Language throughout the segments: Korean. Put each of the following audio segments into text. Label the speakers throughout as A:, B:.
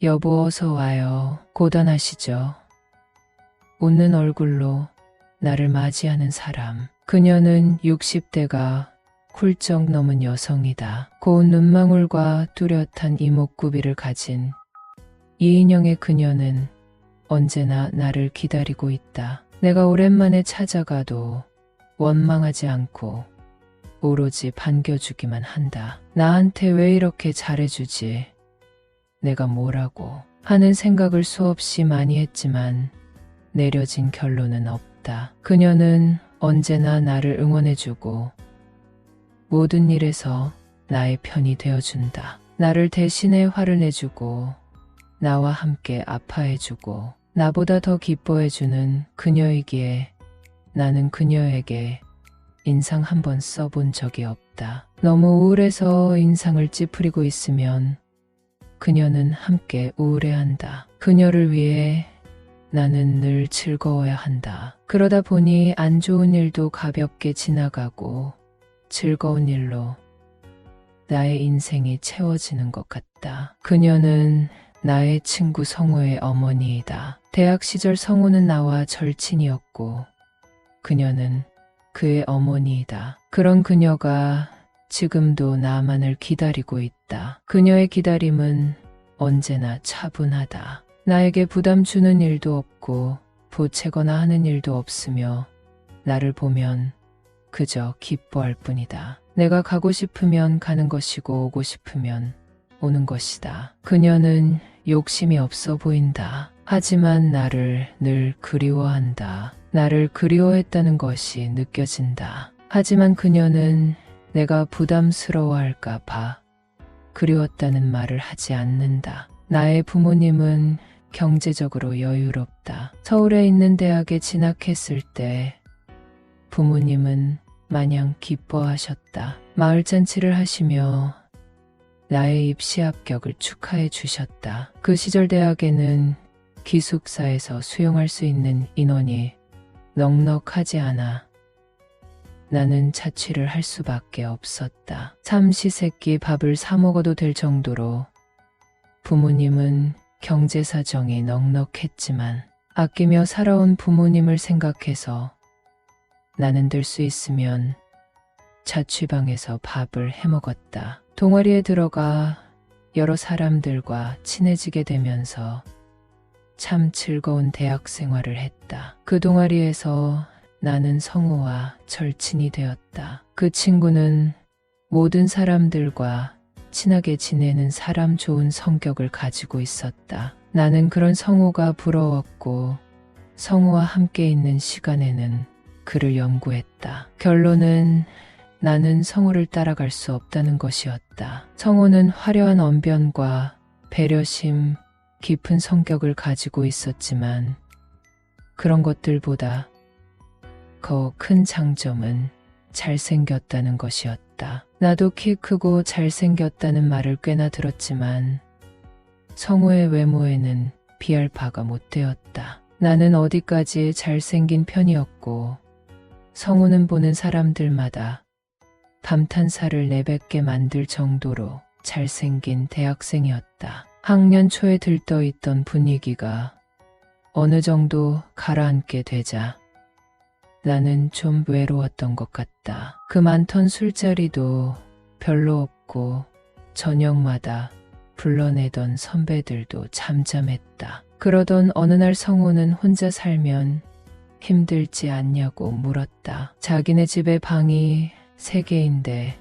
A: 여보 어서 와요. 고단하시죠? 웃는 얼굴로 나를 맞이하는 사람. 그녀는 60대가 훌쩍 넘은 여성이다. 고운 눈망울과 뚜렷한 이목구비를 가진 이인영의 그녀는 언제나 나를 기다리고 있다. 내가 오랜만에 찾아가도 원망하지 않고 오로지 반겨주기만 한다. 나한테 왜 이렇게 잘해주지? 내가 뭐라고 하는 생각을 수없이 많이 했지만 내려진 결론은 없다. 그녀는 언제나 나를 응원해주고 모든 일에서 나의 편이 되어준다. 나를 대신해 화를 내주고 나와 함께 아파해주고 나보다 더 기뻐해주는 그녀이기에 나는 그녀에게 인상 한 번 써본 적이 없다. 너무 우울해서 인상을 찌푸리고 있으면 그녀는 함께 우울해한다. 그녀를 위해 나는 늘 즐거워야 한다. 그러다 보니 안 좋은 일도 가볍게 지나가고 즐거운 일로 나의 인생이 채워지는 것 같다. 그녀는 나의 친구 성우의 어머니이다. 대학 시절 성우는 나와 절친이었고 그녀는 그의 어머니이다. 그런 그녀가 지금도 나만을 기다리고 있다. 그녀의 기다림은 언제나 차분하다. 나에게 부담 주는 일도 없고 보채거나 하는 일도 없으며 나를 보면 그저 기뻐할 뿐이다. 내가 가고 싶으면 가는 것이고 오고 싶으면 오는 것이다. 그녀는 욕심이 없어 보인다. 하지만 나를 늘 그리워한다. 나를 그리워했다는 것이 느껴진다. 하지만 그녀는 내가 부담스러워할까 봐 그리웠다는 말을 하지 않는다. 나의 부모님은 경제적으로 여유롭다. 서울에 있는 대학에 진학했을 때 부모님은 마냥 기뻐하셨다. 마을잔치를 하시며 나의 입시 합격을 축하해 주셨다. 그 시절 대학에는 기숙사에서 수용할 수 있는 인원이 넉넉하지 않아 나는 자취를 할 수밖에 없었다. 삼시세끼 밥을 사 먹어도 될 정도로 부모님은 경제 사정이 넉넉했지만 아끼며 살아온 부모님을 생각해서 나는 될 수 있으면 자취방에서 밥을 해 먹었다. 동아리에 들어가 여러 사람들과 친해지게 되면서 참 즐거운 대학 생활을 했다. 그 동아리에서 나는 성우와 절친이 되었다. 그 친구는 모든 사람들과 친하게 지내는 사람 좋은 성격을 가지고 있었다. 나는 그런 성우가 부러웠고 성우와 함께 있는 시간에는 그를 연구했다. 결론은 나는 성우를 따라갈 수 없다는 것이었다. 성우는 화려한 언변과 배려심, 깊은 성격을 가지고 있었지만 그런 것들보다 더 큰 장점은 잘생겼다는 것이었다. 나도 키 크고 잘생겼다는 말을 꽤나 들었지만 성우의 외모에는 비할 바가 못 되었다. 나는 어디까지 잘생긴 편이었고 성우는 보는 사람들마다 감탄사를 내뱉게 만들 정도로 잘생긴 대학생이었다. 학년 초에 들떠있던 분위기가 어느 정도 가라앉게 되자 나는 좀 외로웠던 것 같다. 그 많던 술자리도 별로 없고 저녁마다 불러내던 선배들도 잠잠했다. 그러던 어느 날 성우는 혼자 살면 힘들지 않냐고 물었다. 자기네 집에 방이 3개인데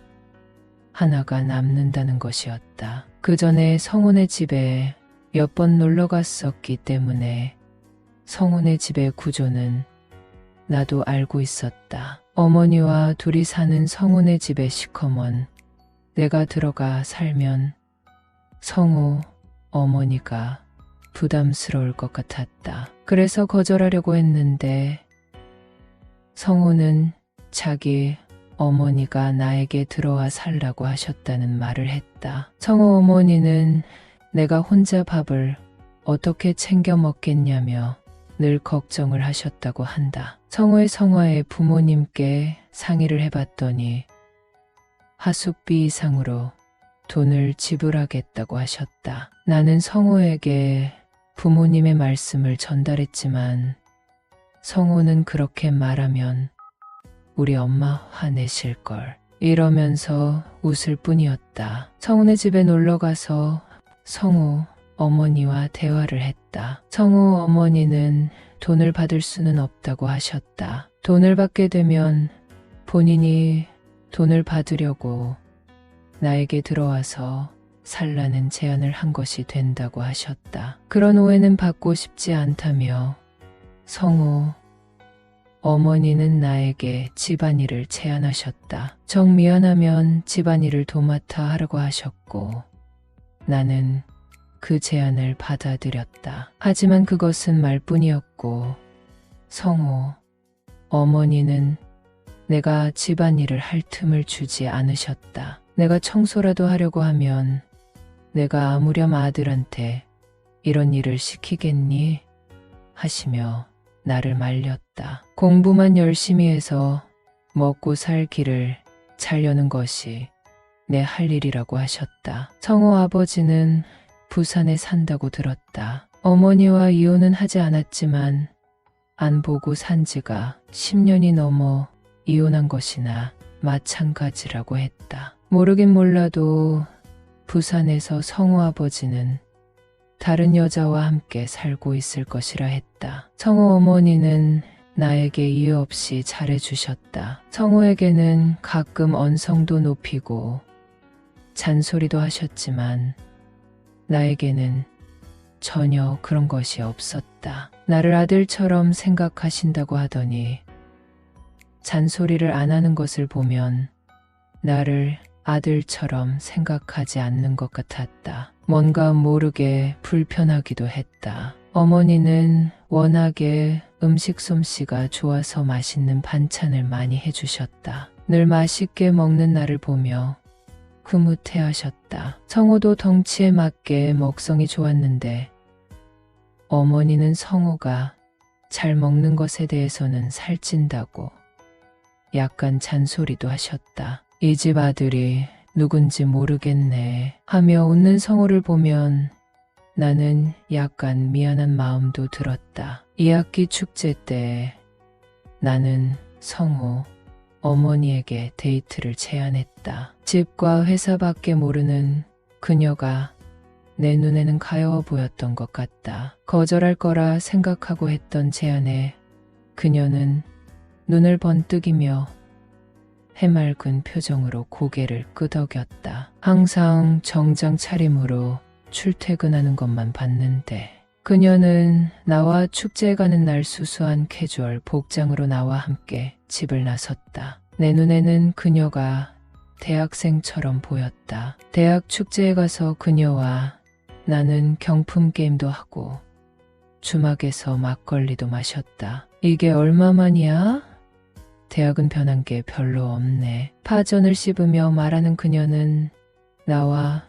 A: 하나가 남는다는 것이었다. 그 전에 성훈의 집에 몇 번 놀러 갔었기 때문에 성훈의 집의 구조는 나도 알고 있었다. 어머니와 둘이 사는 성훈의 집의 시커먼 내가 들어가 살면 성우 어머니가 부담스러울 것 같았다. 그래서 거절하려고 했는데 성우는 자기 어머니가 나에게 들어와 살라고 하셨다는 말을 했다. 성우 어머니는 내가 혼자 밥을 어떻게 챙겨 먹겠냐며 늘 걱정을 하셨다고 한다. 성우의 성화에 부모님께 상의를 해봤더니 하숙비 이상으로 돈을 지불하겠다고 하셨다. 나는 성호에게 부모님의 말씀을 전달했지만 성호는 그렇게 말하면 우리 엄마 화내실걸 이러면서 웃을 뿐이었다. 성호네 집에 놀러가서 성호 어머니와 대화를 했다. 성호 어머니는 돈을 받을 수는 없다고 하셨다. 돈을 받게 되면 본인이 돈을 받으려고 나에게 들어와서 살라는 제안을 한 것이 된다고 하셨다. 그런 오해는 받고 싶지 않다며 성호 어머니는 나에게 집안일을 제안하셨다. 정 미안하면 집안일을 도맡아 하라고 하셨고 나는 그 제안을 받아들였다. 하지만 그것은 말뿐이었고 성호 어머니는 내가 집안일을 할 틈을 주지 않으셨다. 내가 청소라도 하려고 하면 내가 아무렴 아들한테 이런 일을 시키겠니? 하시며 나를 말렸다. 공부만 열심히 해서 먹고 살 길을 찾려는 것이 내 할 일이라고 하셨다. 성호 아버지는 부산에 산다고 들었다. 어머니와 이혼은 하지 않았지만 안 보고 산 지가 10년이 넘어 이혼한 것이나 마찬가지라고 했다. 모르긴 몰라도 부산에서 성호 아버지는 다른 여자와 함께 살고 있을 것이라 했다. 성호 어머니는 나에게 이유 없이 잘해주셨다. 성호에게는 가끔 언성도 높이고 잔소리도 하셨지만 나에게는 전혀 그런 것이 없었다. 나를 아들처럼 생각하신다고 하더니 잔소리를 안 하는 것을 보면 나를 아들처럼 생각하지 않는 것 같았다. 뭔가 모르게 불편하기도 했다. 어머니는 워낙에 음식 솜씨가 좋아서 맛있는 반찬을 많이 해주셨다. 늘 맛있게 먹는 나를 보며 흐뭇해하셨다. 성호도 덩치에 맞게 먹성이 좋았는데 어머니는 성호가 잘 먹는 것에 대해서는 살찐다고 약간 잔소리도 하셨다. 이 집 아들이 누군지 모르겠네 하며 웃는 성호를 보면 나는 약간 미안한 마음도 들었다. 2학기 축제 때 나는 성호 어머니에게 데이트를 제안했다. 집과 회사밖에 모르는 그녀가 내 눈에는 가여워 보였던 것 같다. 거절할 거라 생각하고 했던 제안에 그녀는 눈을 번뜩이며 해맑은 표정으로 고개를 끄덕였다. 항상 정장 차림으로 출퇴근하는 것만 봤는데 그녀는 나와 축제에 가는 날 수수한 캐주얼 복장으로 나와 함께 집을 나섰다. 내 눈에는 그녀가 대학생처럼 보였다. 대학 축제에 가서 그녀와 나는 경품 게임도 하고 주막에서 막걸리도 마셨다. 이게 얼마만이야? 대학은 변한 게 별로 없네. 파전을 씹으며 말하는 그녀는 나와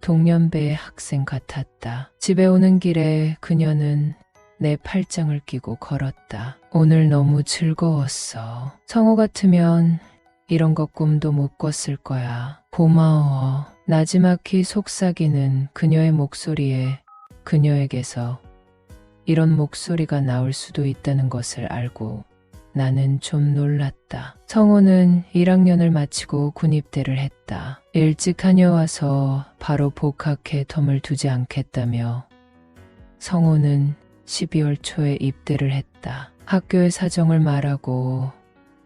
A: 동년배의 학생 같았다. 집에 오는 길에 그녀는 내 팔짱을 끼고 걸었다. 오늘 너무 즐거웠어. 성호 같으면 이런 거 꿈도 못 꿨을 거야. 고마워. 나지막히 속삭이는 그녀의 목소리에 그녀에게서 이런 목소리가 나올 수도 있다는 것을 알고 나는 좀 놀랐다. 성호는 1학년을 마치고 군입대를 했다. 일찍 다녀와서 바로 복학해 텀을 두지 않겠다며 성호는 12월 초에 입대를 했다. 학교의 사정을 말하고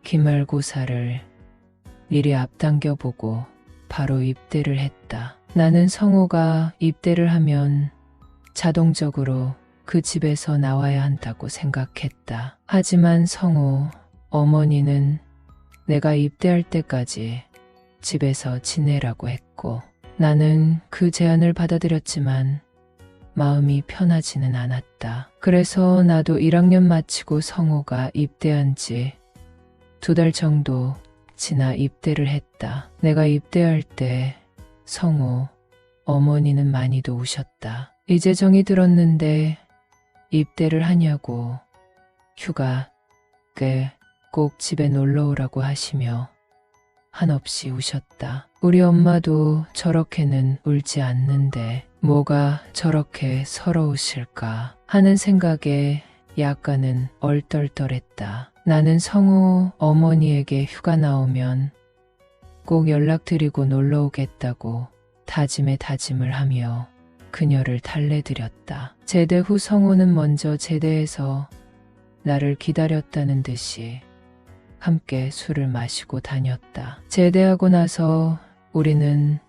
A: 기말고사를 미리 앞당겨보고 바로 입대를 했다. 나는 성호가 입대를 하면 자동적으로 그 집에서 나와야 한다고 생각했다. 하지만 성호 어머니는 내가 입대할 때까지 집에서 지내라고 했고 나는 그 제안을 받아들였지만 마음이 편하지는 않았다. 그래서 나도 1학년 마치고 성호가 입대한 지 2달 정도 지나 입대를 했다. 내가 입대할 때 성호 어머니는 많이도 우셨다. 이제 정이 들었는데 입대를 하냐고 휴가 때 꼭 집에 놀러 오라고 하시며 한없이 우셨다. 우리 엄마도 저렇게는 울지 않는데 뭐가 저렇게 서러우실까 하는 생각에 약간은 얼떨떨했다. 나는 성우 어머니에게 휴가 나오면 꼭 연락드리고 놀러 오겠다고 다짐에 다짐을 하며 그녀를 달래드렸다. 제대 후 성우는 먼저 제대해서 나를 기다렸다는 듯이 함께 술을 마시고 다녔다. 제대하고 나서 우리는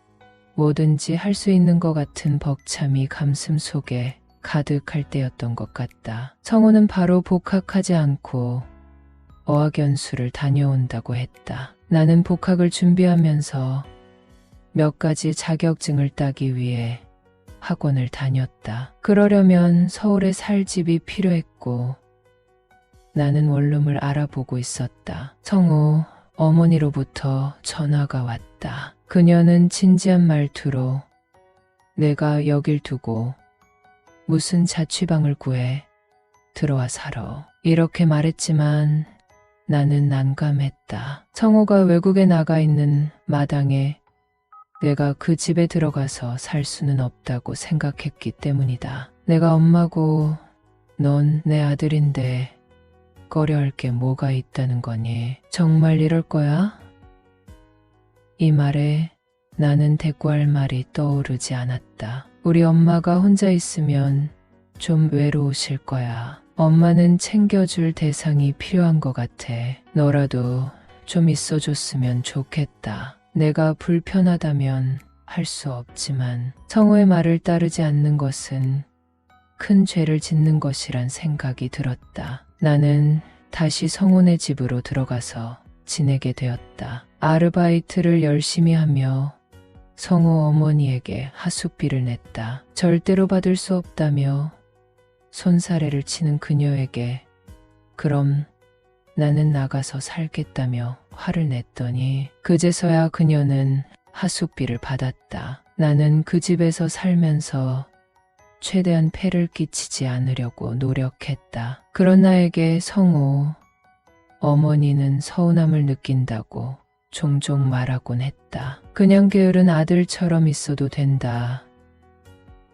A: 뭐든지 할 수 있는 것 같은 벅참이 가슴 속에 가득할 때였던 것 같다. 성우는 바로 복학하지 않고 어학연수를 다녀온다고 했다. 나는 복학을 준비하면서 몇 가지 자격증을 따기 위해 학원을 다녔다. 그러려면 서울에 살 집이 필요했고 나는 원룸을 알아보고 있었다. 성우 어머니로부터 전화가 왔다. 그녀는 진지한 말투로 내가 여길 두고 무슨 자취방을 구해 들어와 살아. 이렇게 말했지만 나는 난감했다. 성우가 외국에 나가 있는 마당에 내가 그 집에 들어가서 살 수는 없다고 생각했기 때문이다. 내가 엄마고 넌 내 아들인데 꺼려할 게 뭐가 있다는 거니? 정말 이럴 거야? 이 말에 나는 대꾸할 말이 떠오르지 않았다. 우리 엄마가 혼자 있으면 좀 외로우실 거야. 엄마는 챙겨줄 대상이 필요한 것 같아. 너라도 좀 있어줬으면 좋겠다. 내가 불편하다면 할 수 없지만 성우의 말을 따르지 않는 것은 큰 죄를 짓는 것이란 생각이 들었다. 나는 다시 성우네 집으로 들어가서 지내게 되었다. 아르바이트를 열심히 하며 성우 어머니에게 하숙비를 냈다. 절대로 받을 수 없다며 손사래를 치는 그녀에게 그럼 나는 나가서 살겠다며 화를 냈더니 그제서야 그녀는 하숙비를 받았다. 나는 그 집에서 살면서 최대한 폐를 끼치지 않으려고 노력했다. 그런 나에게 성우 어머니는 서운함을 느낀다고 종종 말하곤 했다. 그냥 게으른 아들처럼 있어도 된다.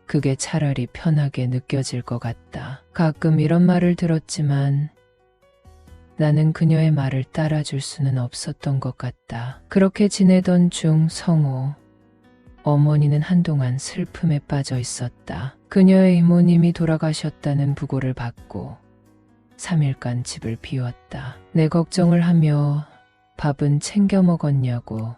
A: 그게 차라리 편하게 느껴질 것 같다. 가끔 이런 말을 들었지만 나는 그녀의 말을 따라줄 수는 없었던 것 같다. 그렇게 지내던 중 성우 어머니는 한동안 슬픔에 빠져 있었다. 그녀의 이모님이 돌아가셨다는 부고를 받고 3일간 집을 비웠다. 내 걱정을 하며 밥은 챙겨 먹었냐고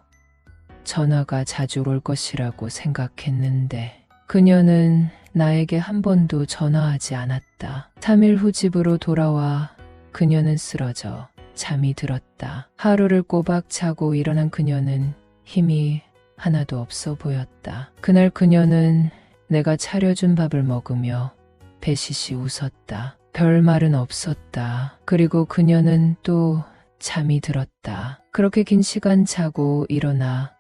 A: 전화가 자주 올 것이라고 생각했는데 그녀는 나에게 한 번도 전화하지 않았다. 3일 후 집으로 돌아와 그녀는 쓰러져 잠이 들었다. 하루를 꼬박 자고 일어난 그녀는 힘이 하나도 없어 보였다. 그날 그녀는 내가 차려준 밥을 먹으며 배시시 웃었다. 별 말은 없었다. 그리고 그녀는 또 잠이 들었다. 그렇게 긴 시간 자고 일어나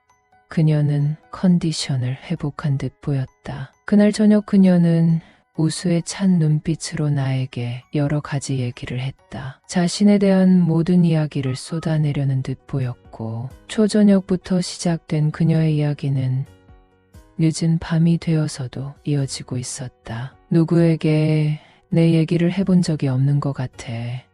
A: 그녀는 컨디션을 회복한 듯 보였다. 그날 저녁 그녀는 우수에 찬 눈빛으로 나에게 여러 가지 얘기를 했다. 자신에 대한 모든 이야기를 쏟아내려는 듯 보였고 초저녁부터 시작된 그녀의 이야기는 늦은 밤이 되어서도 이어지고 있었다. 누구에게 내 얘기를 해본 적이 없는 것 같아.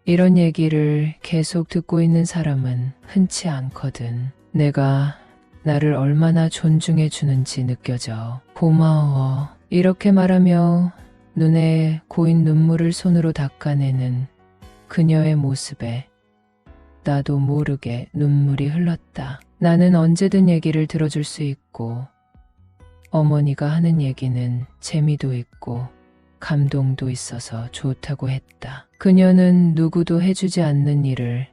A: 이런 얘기를 계속 듣고 있는 사람은 흔치 않거든. 내가 나를 얼마나 존중해 주는지 느껴져. 고마워. 이렇게 말하며 눈에 고인 눈물을 손으로 닦아내는 그녀의 모습에 나도 모르게 눈물이 흘렀다. 나는 언제든 얘기를 들어줄 수 있고 어머니가 하는 얘기는 재미도 있고 감동도 있어서 좋다고 했다. 그녀는 누구도 해주지 않는 일을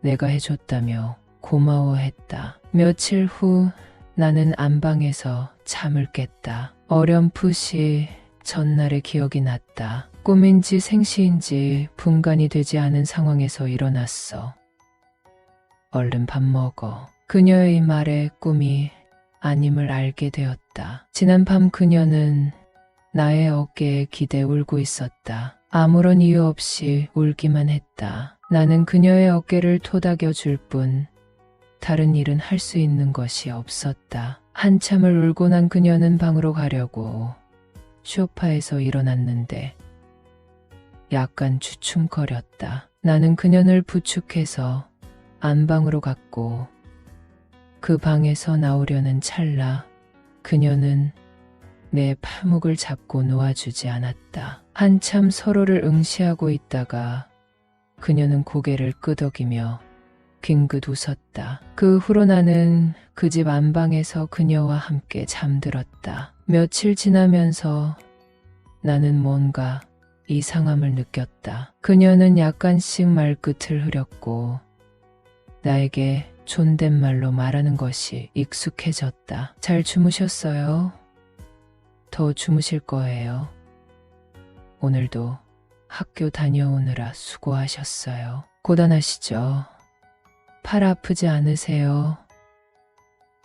A: 내가 해줬다며 고마워했다. 며칠 후 나는 안방에서 잠을 깼다. 어렴풋이 전날의 기억이 났다. 꿈인지 생시인지 분간이 되지 않은 상황에서 일어났어. 얼른 밥 먹어. 그녀의 이 말에 꿈이 아님을 알게 되었다. 지난 밤 그녀는 나의 어깨에 기대 울고 있었다. 아무런 이유 없이 울기만 했다. 나는 그녀의 어깨를 토닥여 줄 뿐 다른 일은 할 수 있는 것이 없었다. 한참을 울고 난 그녀는 방으로 가려고 소파에서 일어났는데 약간 주춤거렸다. 나는 그녀를 부축해서 안방으로 갔고 그 방에서 나오려는 찰나 그녀는 내 팔목을 잡고 놓아주지 않았다. 한참 서로를 응시하고 있다가 그녀는 고개를 끄덕이며 빙긋 웃었다. 그 후로 나는 그 집 안방에서 그녀와 함께 잠들었다. 며칠 지나면서 나는 뭔가 이상함을 느꼈다. 그녀는 약간씩 말끝을 흐렸고 나에게 존댓말로 말하는 것이 익숙해졌다. 잘 주무셨어요? 더 주무실 거예요. 오늘도 학교 다녀오느라 수고하셨어요. 고단하시죠? 팔 아프지 않으세요?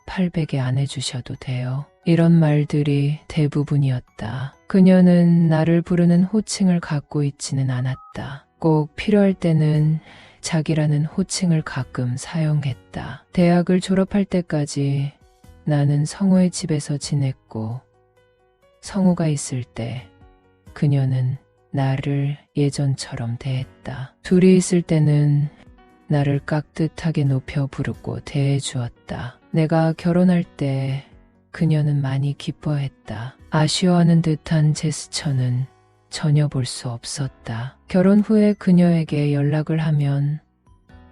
A: 팔베개 안 해주셔도 돼요. 이런 말들이 대부분이었다. 그녀는 나를 부르는 호칭을 갖고 있지는 않았다. 꼭 필요할 때는 자기라는 호칭을 가끔 사용했다. 대학을 졸업할 때까지 나는 성우의 집에서 지냈고 성우가 있을 때 그녀는 나를 예전처럼 대했다. 둘이 있을 때는 나를 깍듯하게 높여 부르고 대해주었다. 내가 결혼할 때 그녀는 많이 기뻐했다. 아쉬워하는 듯한 제스처는 전혀 볼 수 없었다. 결혼 후에 그녀에게 연락을 하면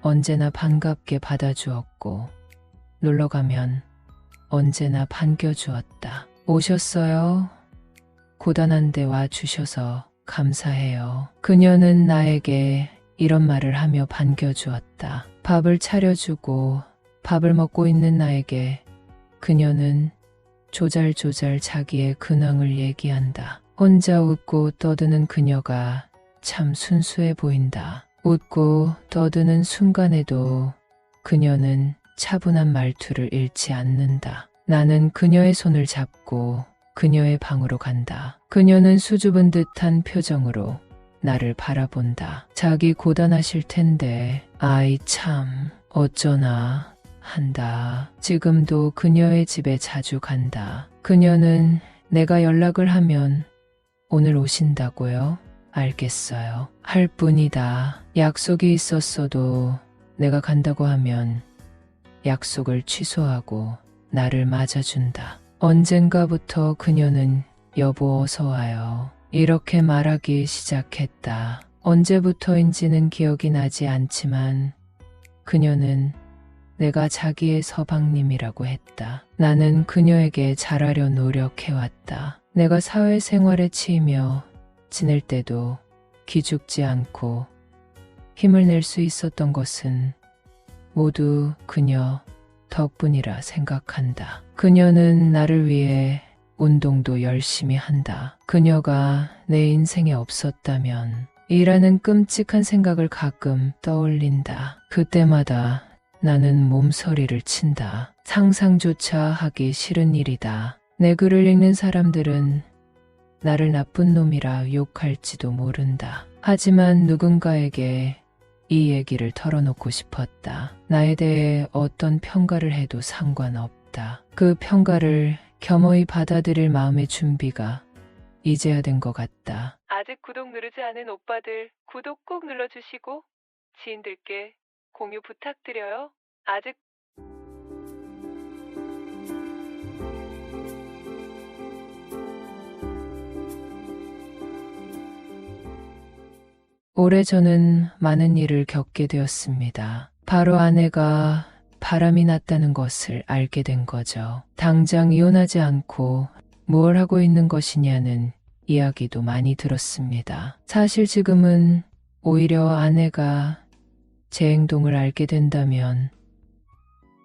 A: 언제나 반갑게 받아주었고 놀러가면 언제나 반겨주었다. 오셨어요? 고단한데 와주셔서 감사해요. 그녀는 나에게 이런 말을 하며 반겨주었다. 밥을 차려주고 밥을 먹고 있는 나에게 그녀는 조잘조잘 자기의 근황을 얘기한다. 혼자 웃고 떠드는 그녀가 참 순수해 보인다. 웃고 떠드는 순간에도 그녀는 차분한 말투를 잃지 않는다. 나는 그녀의 손을 잡고 그녀의 방으로 간다. 그녀는 수줍은 듯한 표정으로 나를 바라본다. 자기 고단하실 텐데 아이 참 어쩌나 한다. 지금도 그녀의 집에 자주 간다. 그녀는 내가 연락을 하면 오늘 오신다고요? 알겠어요. 할 뿐이다. 약속이 있었어도 내가 간다고 하면 약속을 취소하고 나를 맞아준다. 언젠가부터 그녀는 여보 어서 와요. 이렇게 말하기 시작했다. 언제부터인지는 기억이 나지 않지만 그녀는 내가 자기의 서방님이라고 했다. 나는 그녀에게 잘하려 노력해왔다. 내가 사회생활에 치이며 지낼 때도 기죽지 않고 힘을 낼 수 있었던 것은 모두 그녀 덕분이라 생각한다. 그녀는 나를 위해 운동도 열심히 한다. 그녀가 내 인생에 없었다면 이라는 끔찍한 생각을 가끔 떠올린다. 그때마다 나는 몸서리를 친다. 상상조차 하기 싫은 일이다. 내 글을 읽는 사람들은 나를 나쁜 놈이라 욕할지도 모른다. 하지만 누군가에게 이 얘기를 털어놓고 싶었다. 나에 대해 어떤 평가를 해도 상관없다. 그 평가를 겸허히 받아들일 마음의 준비가 이제야 된 것 같다.
B: 아직 구독 누르지 않은 오빠들 구독 꼭 눌러주시고 지인들께 공유 부탁드려요. 아직
A: 올해 저는 많은 일을 겪게 되었습니다. 바로 아내가 바람이 났다는 것을 알게 된 거죠. 당장 이혼하지 않고 뭘 하고 있는 것이냐는 이야기도 많이 들었습니다. 사실 지금은 오히려 아내가 제 행동을 알게 된다면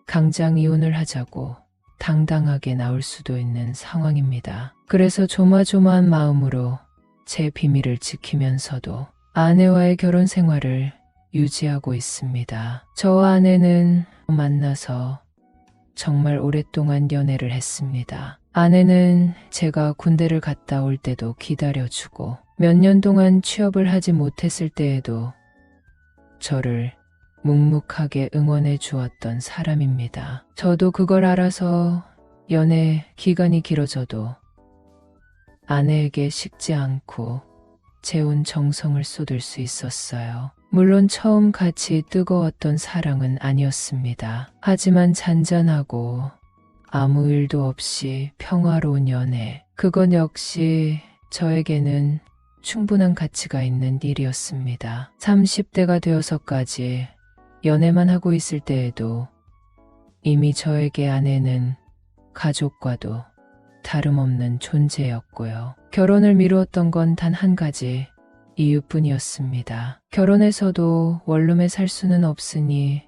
A: 당장 이혼을 하자고 당당하게 나올 수도 있는 상황입니다. 그래서 조마조마한 마음으로 제 비밀을 지키면서도 아내와의 결혼 생활을 유지하고 있습니다. 저와 아내는 만나서 정말 오랫동안 연애를 했습니다. 아내는 제가 군대를 갔다 올 때도 기다려주고 몇 년 동안 취업을 하지 못했을 때에도 저를 묵묵하게 응원해 주었던 사람입니다. 저도 그걸 알아서 연애 기간이 길어져도 아내에게 식지 않고 재운 정성을 쏟을 수 있었어요. 물론 처음 같이 뜨거웠던 사랑은 아니었습니다. 하지만 잔잔하고 아무 일도 없이 평화로운 연애, 그건 역시 저에게는 충분한 가치가 있는 일이었습니다. 30대가 되어서까지 연애만 하고 있을 때에도 이미 저에게 아내는 가족과도 다름없는 존재였고요. 결혼을 미루었던 건 단 한 가지 이유뿐이었습니다. 결혼해서도 원룸에 살 수는 없으니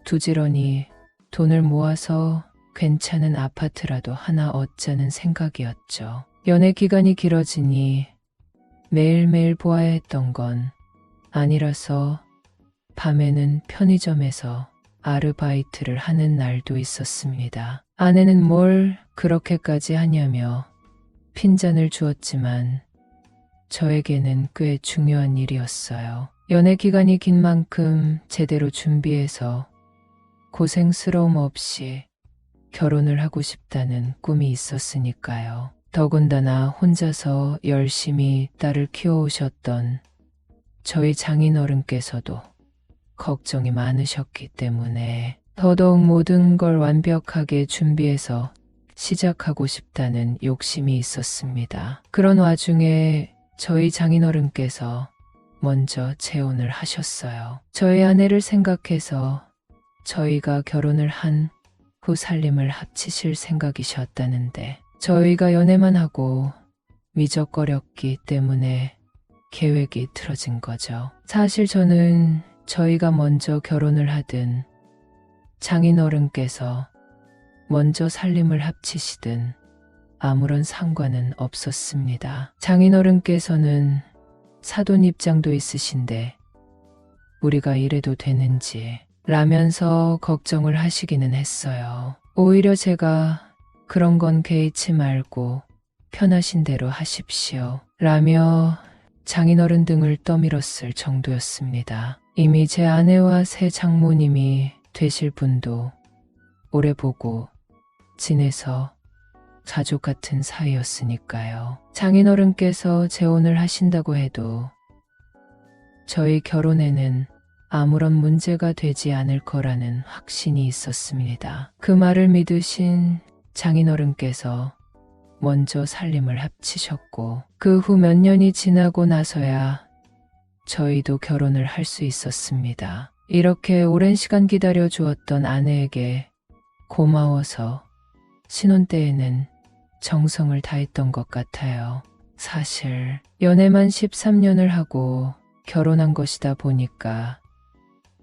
A: 두지런히 돈을 모아서 괜찮은 아파트라도 하나 얻자는 생각이었죠. 연애 기간이 길어지니 매일매일 보아야 했던 건 아니라서 밤에는 편의점에서 아르바이트를 하는 날도 있었습니다. 아내는 뭘 그렇게까지 하냐며 핀잔을 주었지만 저에게는 꽤 중요한 일이었어요. 연애 기간이 긴 만큼 제대로 준비해서 고생스러움 없이 결혼을 하고 싶다는 꿈이 있었으니까요. 더군다나 혼자서 열심히 딸을 키워오셨던 저희 장인어른께서도 걱정이 많으셨기 때문에 더더욱 모든 걸 완벽하게 준비해서 시작하고 싶다는 욕심이 있었습니다. 그런 와중에 저희 장인어른께서 먼저 재혼을 하셨어요. 저희 아내를 생각해서 저희가 결혼을 한 후 살림을 합치실 생각이셨다는데 저희가 연애만 하고 미적거렸기 때문에 계획이 틀어진 거죠. 사실 저는 저희가 먼저 결혼을 하든 장인어른께서 먼저 살림을 합치시든 아무런 상관은 없었습니다. 장인어른께서는 사돈 입장도 있으신데 우리가 이래도 되는지 라면서 걱정을 하시기는 했어요. 오히려 제가 그런 건 개의치 말고 편하신 대로 하십시오 라며 장인어른 등을 떠밀었을 정도였습니다. 이미 제 아내와 새 장모님이 되실 분도 오래 보고 지내서 가족 같은 사이였으니까요. 장인어른께서 재혼을 하신다고 해도 저희 결혼에는 아무런 문제가 되지 않을 거라는 확신이 있었습니다. 그 말을 믿으신 장인어른께서 먼저 살림을 합치셨고 그 후 몇 년이 지나고 나서야 저희도 결혼을 할 수 있었습니다. 이렇게 오랜 시간 기다려 주었던 아내에게 고마워서 신혼 때에는 정성을 다했던 것 같아요. 사실 연애만 13년을 하고 결혼한 것이다 보니까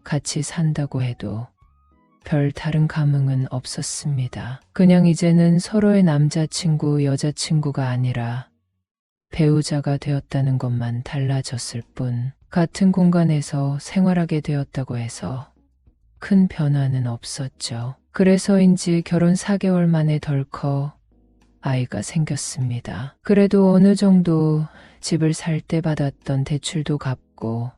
A: 같이 산다고 해도 별 다른 감흥은 없었습니다. 그냥 이제는 서로의 남자친구, 여자친구가 아니라 배우자가 되었다는 것만 달라졌을 뿐 같은 공간에서 생활하게 되었다고 해서 큰 변화는 없었죠. 그래서인지 결혼 4개월 만에 덜컥 아이가 생겼습니다. 그래도 어느 정도 집을 살 때 받았던 대출도 갚고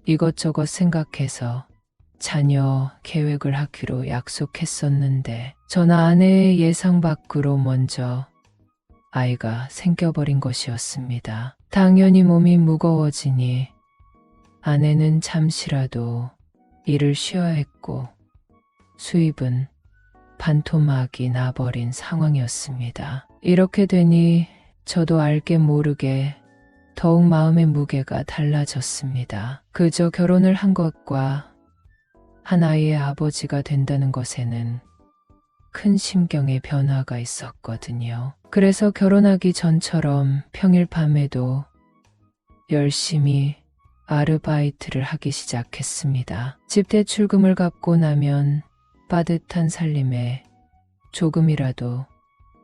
A: 이것저것 생각해서 자녀 계획을 하기로 약속했었는데 저나 아내의 예상 밖으로 먼저 아이가 생겨버린 것이었습니다. 당연히 몸이 무거워지니 아내는 잠시라도 일을 쉬어야 했고 수입은 반토막이 나버린 상황이었습니다. 이렇게 되니 저도 알게 모르게 더욱 마음의 무게가 달라졌습니다. 그저 결혼을 한 것과 한 아이의 아버지가 된다는 것에는 큰 심경의 변화가 있었거든요. 그래서 결혼하기 전처럼 평일 밤에도 열심히 아르바이트를 하기 시작했습니다. 집 대출금을 갚고 나면 빠듯한 살림에 조금이라도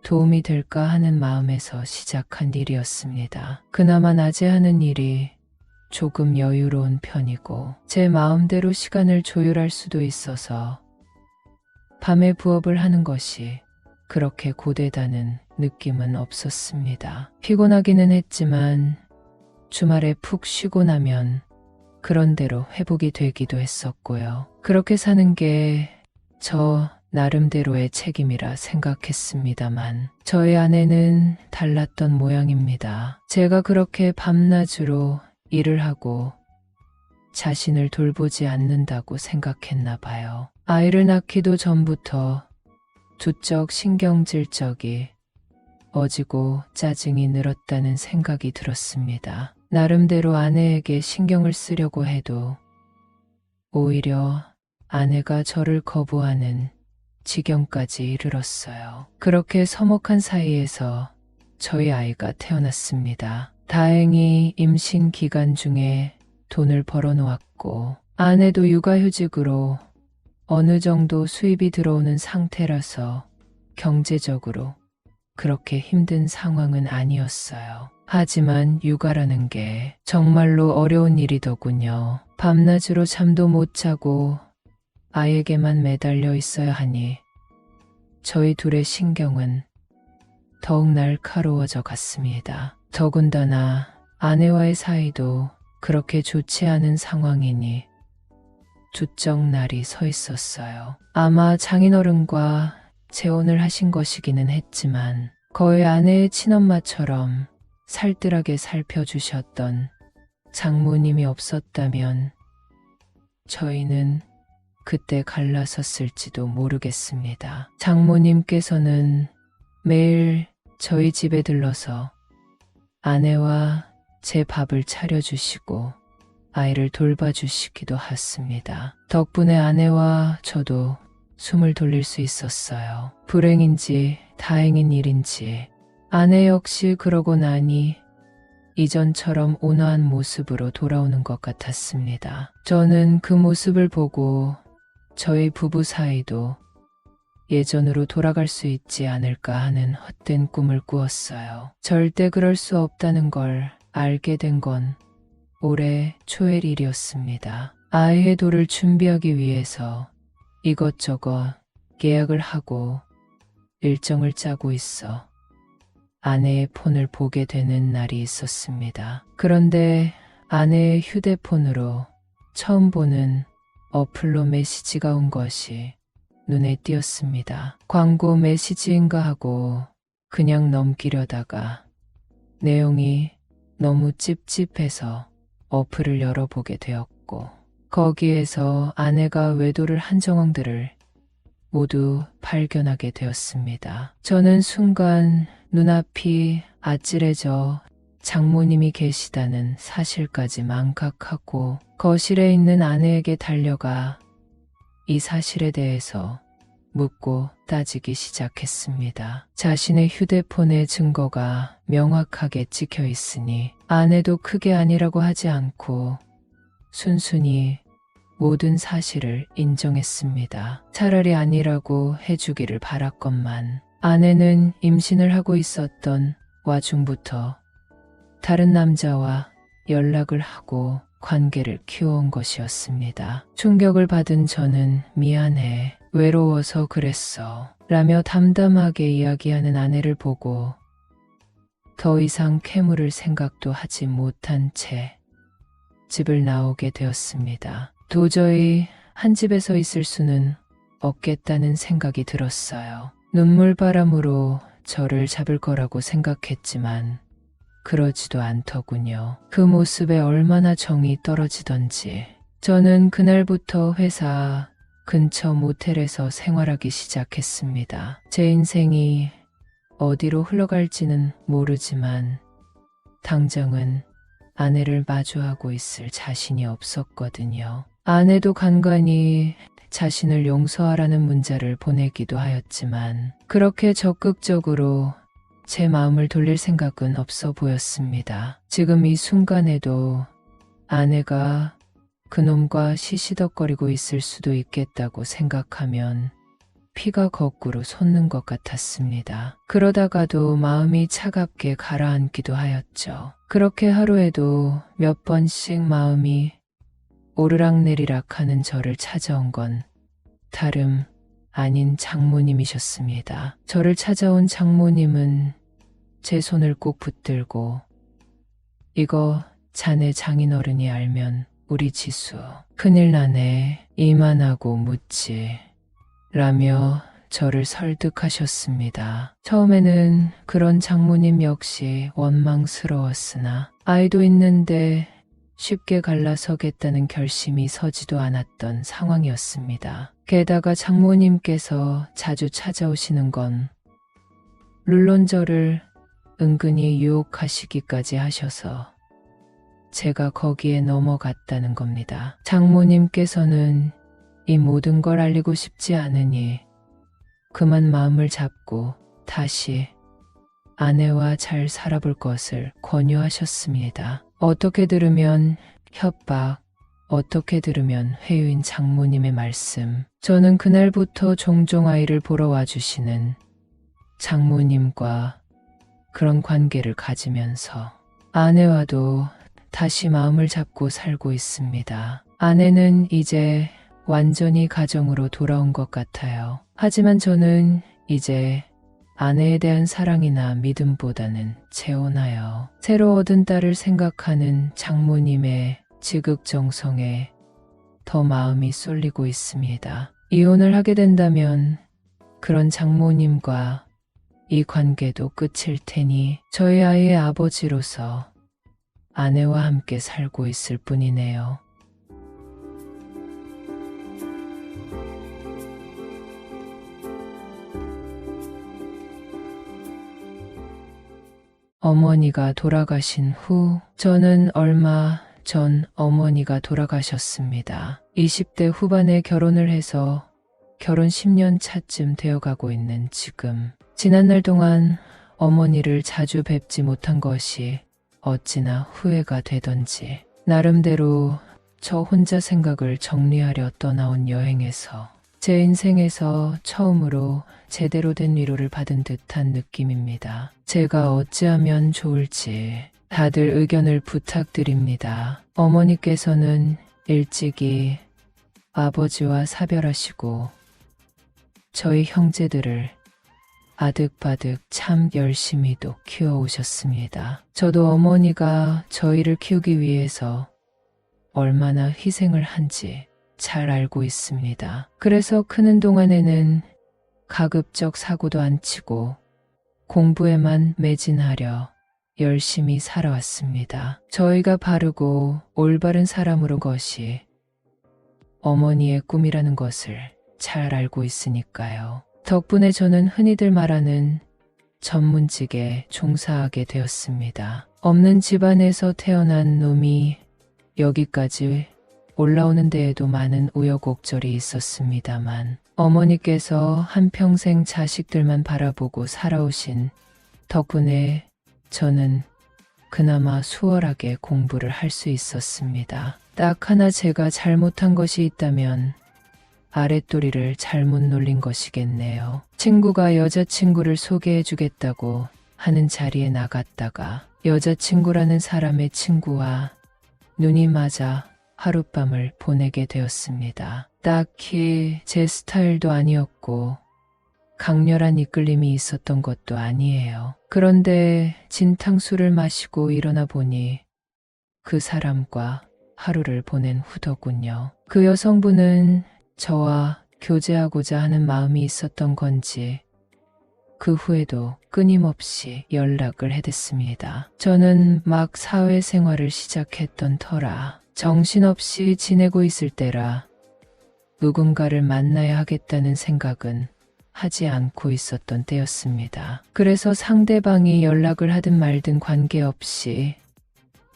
A: 도움이 될까 하는 마음에서 시작한 일이었습니다. 그나마 낮에 하는 일이 조금 여유로운 편이고 제 마음대로 시간을 조율할 수도 있어서 밤에 부업을 하는 것이 그렇게 고되다는 느낌은 없었습니다. 피곤하기는 했지만 주말에 푹 쉬고 나면 그런대로 회복이 되기도 했었고요. 그렇게 사는 게 저 나름대로의 책임이라 생각했습니다만 저의 아내는 달랐던 모양입니다. 제가 그렇게 밤낮으로 일을 하고 자신을 돌보지 않는다고 생각했나 봐요. 아이를 낳기도 전부터 두쪽 신경질적이 어지고 짜증이 늘었다는 생각이 들었습니다. 나름대로 아내에게 신경을 쓰려고 해도 오히려 아내가 저를 거부하는 지경까지 이르렀어요. 그렇게 서먹한 사이에서 저희 아이가 태어났습니다. 다행히 임신 기간 중에 돈을 벌어놓았고 아내도 육아휴직으로 어느 정도 수입이 들어오는 상태라서 경제적으로 그렇게 힘든 상황은 아니었어요. 하지만 육아라는 게 정말로 어려운 일이더군요. 밤낮으로 잠도 못 자고 아이에게만 매달려 있어야 하니 저희 둘의 신경은 더욱 날카로워져 갔습니다. 더군다나 아내와의 사이도 그렇게 좋지 않은 상황이니 두쪽 날이 서 있었어요. 아마 장인어른과 재혼을 하신 것이기는 했지만 거의 아내의 친엄마처럼 살뜰하게 살펴주셨던 장모님이 없었다면 저희는 그때 갈라섰을지도 모르겠습니다. 장모님께서는 매일 저희 집에 들러서 아내와 제 밥을 차려주시고 아이를 돌봐주시기도 했습니다. 덕분에 아내와 저도 숨을 돌릴 수 있었어요. 불행인지 다행인 일인지 아내 역시 그러고 나니 이전처럼 온화한 모습으로 돌아오는 것 같았습니다. 저는 그 모습을 보고 저희 부부 사이도 예전으로 돌아갈 수 있지 않을까 하는 헛된 꿈을 꾸었어요. 절대 그럴 수 없다는 걸 알게 된 건 올해 초의 일이었습니다. 아이의 돌을 준비하기 위해서 이것저것 계약을 하고 일정을 짜고 있어 아내의 폰을 보게 되는 날이 있었습니다. 그런데 아내의 휴대폰으로 처음 보는 어플로 메시지가 온 것이 눈에 띄었습니다. 광고 메시지인가 하고 그냥 넘기려다가 내용이 너무 찝찝해서 어플을 열어보게 되었고 거기에서 아내가 외도를 한 정황들을 모두 발견하게 되었습니다. 저는 순간 눈앞이 아찔해져 장모님이 계시다는 사실까지 망각하고 거실에 있는 아내에게 달려가 이 사실에 대해서 묻고 따지기 시작했습니다. 자신의 휴대폰에 증거가 명확하게 찍혀 있으니 아내도 크게 아니라고 하지 않고 순순히 모든 사실을 인정했습니다. 차라리 아니라고 해주기를 바랐건만 아내는 임신을 하고 있었던 와중부터 다른 남자와 연락을 하고 관계를 키워온 것이었습니다. 충격을 받은 저는 미안해, 외로워서 그랬어 라며 담담하게 이야기하는 아내를 보고 더 이상 캐물을 생각도 하지 못한 채 집을 나오게 되었습니다. 도저히 한 집에서 있을 수는 없겠다는 생각이 들었어요. 눈물바람으로 저를 잡을 거라고 생각했지만 그러지도 않더군요. 그 모습에 얼마나 정이 떨어지던지. 저는 그날부터 회사 근처 모텔에서 생활하기 시작했습니다. 제 인생이 어디로 흘러갈지는 모르지만 당장은 아내를 마주하고 있을 자신이 없었거든요. 아내도 간간히 자신을 용서하라는 문자를 보내기도 하였지만 그렇게 적극적으로 제 마음을 돌릴 생각은 없어 보였습니다. 지금 이 순간에도 아내가 그놈과 시시덕거리고 있을 수도 있겠다고 생각하면 피가 거꾸로 솟는 것 같았습니다. 그러다가도 마음이 차갑게 가라앉기도 하였죠. 그렇게 하루에도 몇 번씩 마음이 오르락내리락 하는 저를 찾아온 건 다름 아닌 장모님이셨습니다. 저를 찾아온 장모님은 제 손을 꼭 붙들고 이거 자네 장인어른이 알면 우리 지수 큰일 나네. 이만하고 묻지 라며 저를 설득하셨습니다. 처음에는 그런 장모님 역시 원망스러웠으나 아이도 있는데 쉽게 갈라서겠다는 결심이 서지도 않았던 상황이었습니다. 게다가 장모님께서 자주 찾아오시는 건 물론 저를 은근히 유혹하시기까지 하셔서 제가 거기에 넘어갔다는 겁니다. 장모님께서는 이 모든 걸 알리고 싶지 않으니 그만 마음을 잡고 다시 아내와 잘 살아볼 것을 권유하셨습니다. 어떻게 들으면 협박, 어떻게 들으면 회유인 장모님의 말씀. 저는 그날부터 종종 아이를 보러 와주시는 장모님과 그런 관계를 가지면서 아내와도 다시 마음을 잡고 살고 있습니다. 아내는 이제 완전히 가정으로 돌아온 것 같아요. 하지만 저는 이제 아내에 대한 사랑이나 믿음보다는 재혼하여 새로 얻은 딸을 생각하는 장모님의 지극정성에 더 마음이 쏠리고 있습니다. 이혼을 하게 된다면 그런 장모님과 이 관계도 끝일 테니 저희 아이의 아버지로서 아내와 함께 살고 있을 뿐이네요. 어머니가 돌아가신 후 저는 얼마 전 어머니가 돌아가셨습니다. 20대 후반에 결혼을 해서 결혼 10년 차쯤 되어가고 있는 지금 지난날 동안 어머니를 자주 뵙지 못한 것이 어찌나 후회가 되던지 나름대로 저 혼자 생각을 정리하려 떠나온 여행에서 제 인생에서 처음으로 제대로 된 위로를 받은 듯한 느낌입니다. 제가 어찌하면 좋을지 다들 의견을 부탁드립니다. 어머니께서는 일찍이 아버지와 사별하시고 저희 형제들을 아득바득 참 열심히도 키워오셨습니다. 저도 어머니가 저희를 키우기 위해서 얼마나 희생을 한지 잘 알고 있습니다. 그래서 크는 동안에는 가급적 사고도 안 치고 공부에만 매진하려 열심히 살아왔습니다. 저희가 바르고 올바른 사람으로 것이 어머니의 꿈이라는 것을 잘 알고 있으니까요. 덕분에 저는 흔히들 말하는 전문직에 종사하게 되었습니다. 없는 집안에서 태어난 놈이 여기까지 올라오는 데에도 많은 우여곡절이 있었습니다만 어머니께서 한평생 자식들만 바라보고 살아오신 덕분에 저는 그나마 수월하게 공부를 할 수 있었습니다. 딱 하나 제가 잘못한 것이 있다면 아랫도리를 잘못 놀린 것이겠네요. 친구가 여자친구를 소개해주겠다고 하는 자리에 나갔다가 여자친구라는 사람의 친구와 눈이 맞아 하룻밤을 보내게 되었습니다. 딱히 제 스타일도 아니었고 강렬한 이끌림이 있었던 것도 아니에요. 그런데 진탕수를 마시고 일어나 보니 그 사람과 하루를 보낸 후더군요. 그 여성분은 저와 교제하고자 하는 마음이 있었던 건지 그 후에도 끊임없이 연락을 해댔습니다. 저는 막 사회생활을 시작했던 터라 정신없이 지내고 있을 때라 누군가를 만나야 하겠다는 생각은 하지 않고 있었던 때였습니다. 그래서 상대방이 연락을 하든 말든 관계없이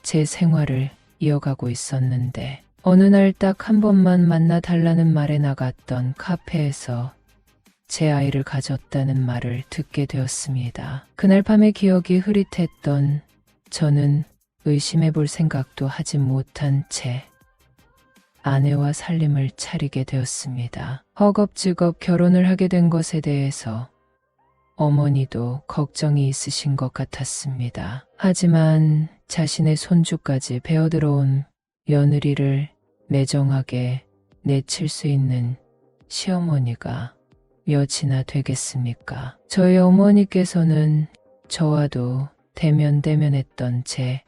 A: 제 생활을 이어가고 있었는데 어느 날 딱 한 번만 만나 달라는 말에 나갔던 카페에서 제 아이를 가졌다는 말을 듣게 되었습니다. 그날 밤의 기억이 흐릿했던 저는 의심해 볼 생각도 하지 못한 채 아내와 살림을 차리게 되었습니다. 허겁지겁 결혼을 하게 된 것에 대해서 어머니도 걱정이 있으신 것 같았습니다. 하지만 자신의 손주까지 배어들어온 며느리를 매정하게 내칠 수 있는 시어머니가 몇이나 되겠습니까? 저희 어머니께서는 저와도 대면대면했던 제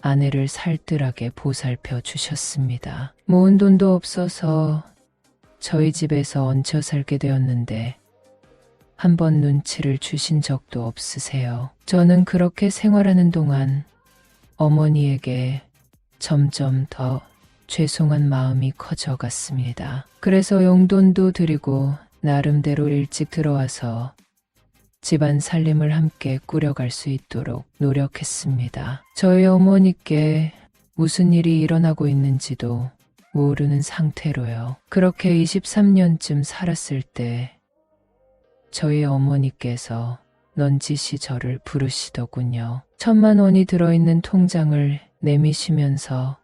A: 아내를 살뜰하게 보살펴 주셨습니다. 모은 돈도 없어서 저희 집에서 얹혀 살게 되었는데 한 번 눈치를 주신 적도 없으세요. 저는 그렇게 생활하는 동안 어머니에게 점점 더 죄송한 마음이 커져갔습니다. 그래서 용돈도 드리고 나름대로 일찍 들어와서 집안 살림을 함께 꾸려갈 수 있도록 노력했습니다. 저희 어머니께 무슨 일이 일어나고 있는지도 모르는 상태로요. 그렇게 23년쯤 살았을 때 저희 어머니께서 넌지시 저를 부르시더군요. 1,000만 원이 들어있는 통장을 내미시면서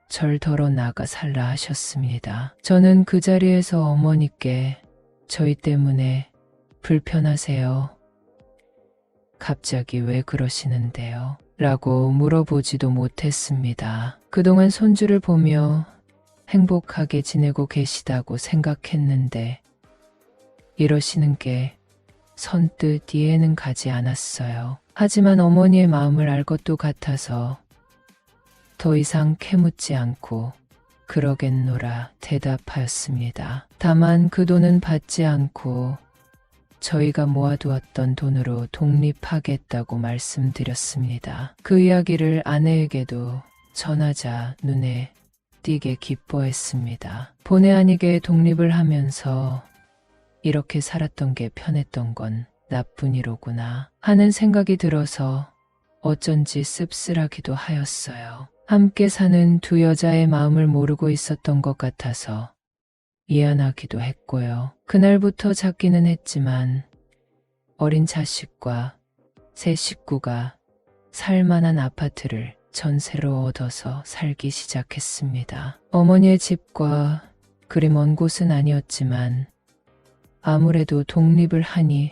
A: 절 덜어 나가 살라 하셨습니다. 저는 그 자리에서 어머니께 저희 때문에 불편하세요? 갑자기 왜 그러시는데요? 라고 물어보지도 못했습니다. 그동안 손주를 보며 행복하게 지내고 계시다고 생각했는데 이러시는 게 선뜻 이해는 가지 않았어요. 하지만 어머니의 마음을 알 것도 같아서 더 이상 캐묻지 않고 그러겠노라 대답하였습니다. 다만 그 돈은 받지 않고 저희가 모아두었던 돈으로 독립하겠다고 말씀드렸습니다. 그 이야기를 아내에게도 전하자 눈에 띄게 기뻐했습니다. 본의 아니게 독립을 하면서 이렇게 살았던 게 편했던 건 나뿐이로구나 하는 생각이 들어서 어쩐지 씁쓸하기도 하였어요. 함께 사는 두 여자의 마음을 모르고 있었던 것 같아서 미안하기도 했고요. 그날부터 찾기는 했지만 어린 자식과 새 식구가 살만한 아파트를 전세로 얻어서 살기 시작했습니다. 어머니의 집과 그리 먼 곳은 아니었지만 아무래도 독립을 하니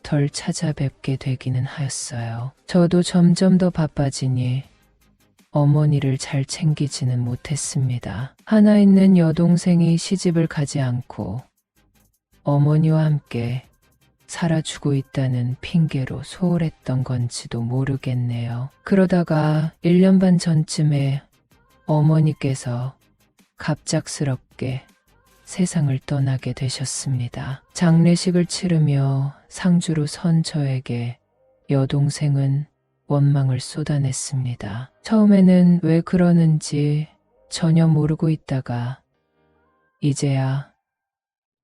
A: 덜 찾아뵙게 되기는 하였어요. 저도 점점 더 바빠지니 어머니를 잘 챙기지는 못했습니다. 하나 있는 여동생이 시집을 가지 않고 어머니와 함께 살아주고 있다는 핑계로 소홀했던 건지도 모르겠네요. 그러다가 1년 반 전쯤에 어머니께서 갑작스럽게 세상을 떠나게 되셨습니다. 장례식을 치르며 상주로 선 저에게 여동생은 원망을 쏟아냈습니다. 처음에는 왜 그러는지 전혀 모르고 있다가 이제야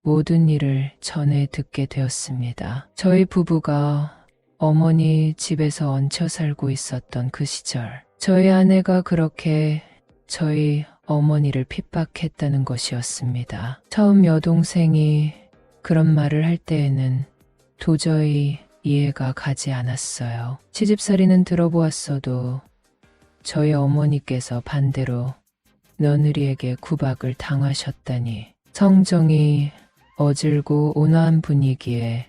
A: 모든 일을 전해 듣게 되었습니다. 저희 부부가 어머니 집에서 얹혀 살고 있었던 그 시절, 저희 아내가 그렇게 저희 어머니를 핍박했다는 것이었습니다. 처음 여동생이 그런 말을 할 때에는 도저히 이해가 가지 않았어요. 시집살이는 들어보았어도 저희 어머니께서 반대로 며느리에게 구박을 당하셨다니 성정이 어질고 온화한 분위기에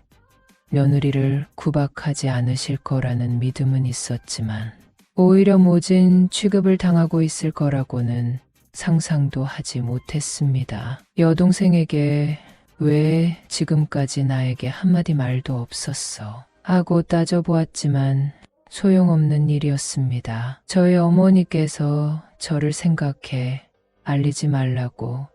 A: 며느리를 구박하지 않으실 거라는 믿음은 있었지만 오히려 모진 취급을 당하고 있을 거라고는 상상도 하지 못했습니다. 여동생에게 왜 지금까지 나에게 한마디 말도 없었어 하고 따져보았지만 소용없는 일이었습니다. 저희 어머니께서 저를 생각해 알리지 말라고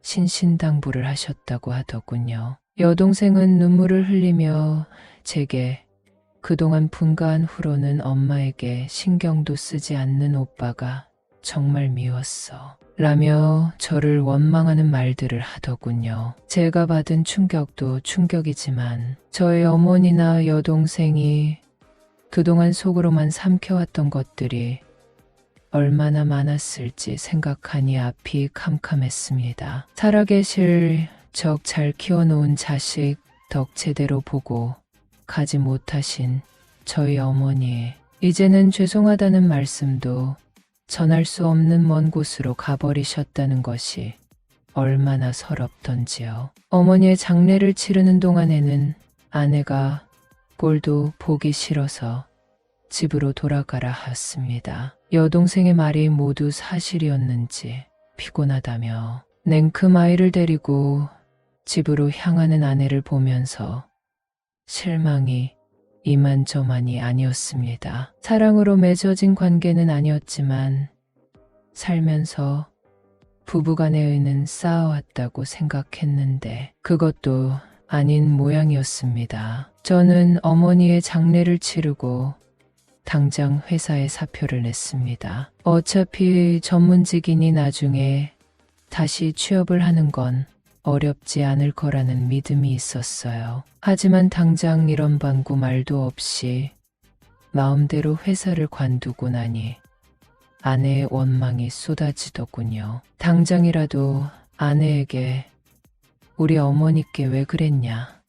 A: 신신당부를 하셨다고 하더군요. 여동생은 눈물을 흘리며 제게 그동안 분가한 후로는 엄마에게 신경도 쓰지 않는 오빠가 정말 미웠어 라며 저를 원망하는 말들을 하더군요. 제가 받은 충격도 충격이지만 저희 어머니나 여동생이 그동안 속으로만 삼켜왔던 것들이 얼마나 많았을지 생각하니 앞이 캄캄했습니다. 살아계실 적 잘 키워놓은 자식 덕 제대로 보고 가지 못하신 저희 어머니, 이제는 죄송하다는 말씀도 전할 수 없는 먼 곳으로 가버리셨다는 것이 얼마나 서럽던지요. 어머니의 장례를 치르는 동안에는 아내가 꼴도 보기 싫어서 집으로 돌아가라 하였습니다. 여동생의 말이 모두 사실이었는지 피곤하다며 냉큼 아이를 데리고 집으로 향하는 아내를 보면서 실망이 이만저만이 아니었습니다. 사랑으로 맺어진 관계는 아니었지만 살면서 부부간에는 쌓아왔다고 생각했는데 그것도 아닌 모양이었습니다. 저는 어머니의 장례를 치르고 당장 회사에 사표를 냈습니다. 어차피 전문직이니 나중에 다시 취업을 하는 건 어렵지 않을 거라는 믿음이 있었어요. 하지만 당장 이런 방구 말도 없이 마음대로 회사를 관두고 나니 아내의 원망이 쏟아지더군요. 당장이라도 아내에게 우리 어머니께 왜 그랬냐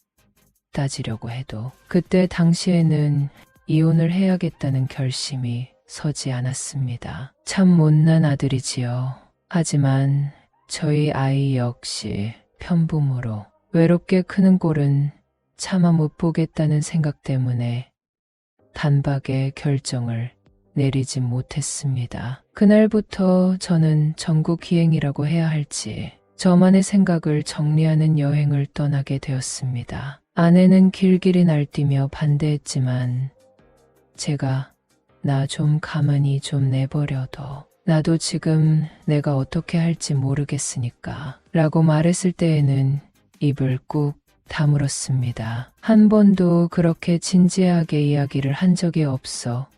A: 따지려고 해도 그때 당시에는 이혼을 해야겠다는 결심이 서지 않았습니다. 참 못난 아들이지요. 하지만 저희 아이 역시 편부모로 외롭게 크는 꼴은 차마 못 보겠다는 생각 때문에 단박에 결정을 내리지 못했습니다. 그날부터 저는 전국 기행이라고 해야 할지 저만의 생각을 정리하는 여행을 떠나게 되었습니다. 아내는 길길이 날뛰며 반대했지만 제가 나 좀 가만히 좀 내버려둬. 나도 지금 내가 어떻게 할지 모르겠으니까 라고 말했을 때에는 입을 꾹 다물었습니다. 한 번도 그렇게 진지하게 이야기를 한 적이 없어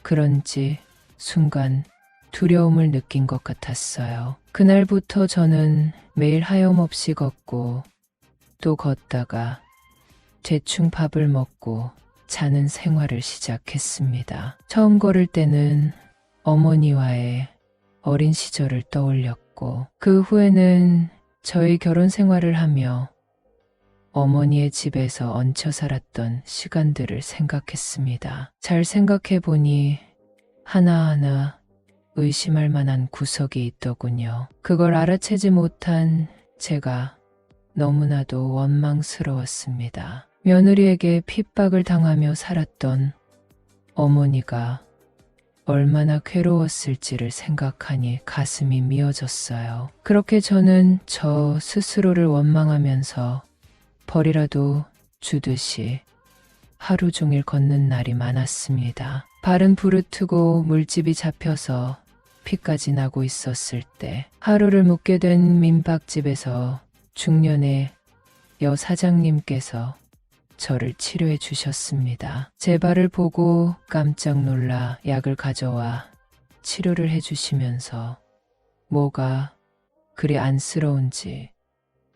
A: 그런지 순간 두려움을 느낀 것 같았어요. 그날부터 저는 매일 하염없이 걷고 또 걷다가 대충 밥을 먹고 자는 생활을 시작했습니다. 처음 걸을 때는 어머니와의 어린 시절을 떠올렸고 그 후에는 저희 결혼 생활을 하며 어머니의 집에서 얹혀 살았던 시간들을 생각했습니다. 잘 생각해 보니 하나하나 의심할 만한 구석이 있더군요. 그걸 알아채지 못한 제가 너무나도 원망스러웠습니다. 며느리에게 핍박을 당하며 살았던 어머니가 얼마나 괴로웠을지를 생각하니 가슴이 미어졌어요. 그렇게 저는 저 스스로를 원망하면서 벌이라도 주듯이 하루 종일 걷는 날이 많았습니다. 발은 부르트고 물집이 잡혀서 피까지 나고 있었을 때 하루를 묵게 된 민박집에서 중년의 여 사장님께서 저를 치료해 주셨습니다. 제 발을 보고 깜짝 놀라 약을 가져와 치료를 해 주시면서 뭐가 그리 안쓰러운지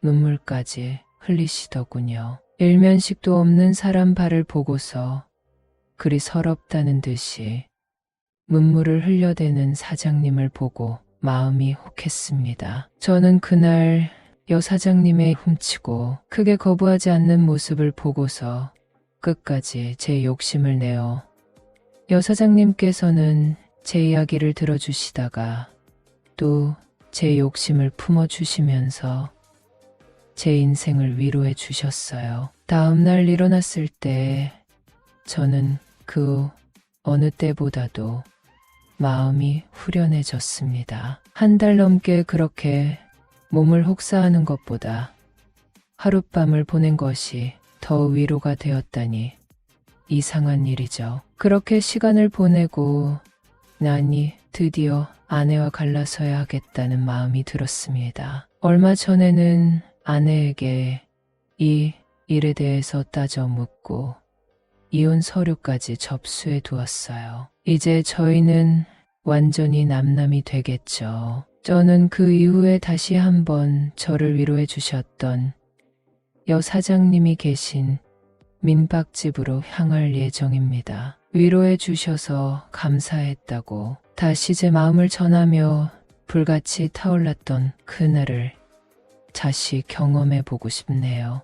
A: 눈물까지 흘리시더군요. 일면식도 없는 사람 발을 보고서 그리 서럽다는 듯이 눈물을 흘려대는 사장님을 보고 마음이 혹했습니다. 저는 그날 여 사장님의 훔치고 크게 거부하지 않는 모습을 보고서 끝까지 제 욕심을 내어 여 사장님께서는 제 이야기를 들어주시다가 또 제 욕심을 품어주시면서 제 인생을 위로해 주셨어요. 다음 날 일어났을 때 저는 그 어느 때보다도 마음이 후련해졌습니다. 한 달 넘게 그렇게 몸을 혹사하는 것보다 하룻밤을 보낸 것이 더 위로가 되었다니 이상한 일이죠. 그렇게 시간을 보내고 나니 드디어 아내와 갈라서야 하겠다는 마음이 들었습니다. 얼마 전에는 아내에게 이 일에 대해서 따져 묻고 이혼 서류까지 접수해 두었어요. 이제 저희는 완전히 남남이 되겠죠. 저는 그 이후에 다시 한번 저를 위로해 주셨던 여 사장님이 계신 민박집으로 향할 예정입니다. 위로해 주셔서 감사했다고 다시 제 마음을 전하며 불같이 타올랐던 그날을 다시 경험해 보고 싶네요.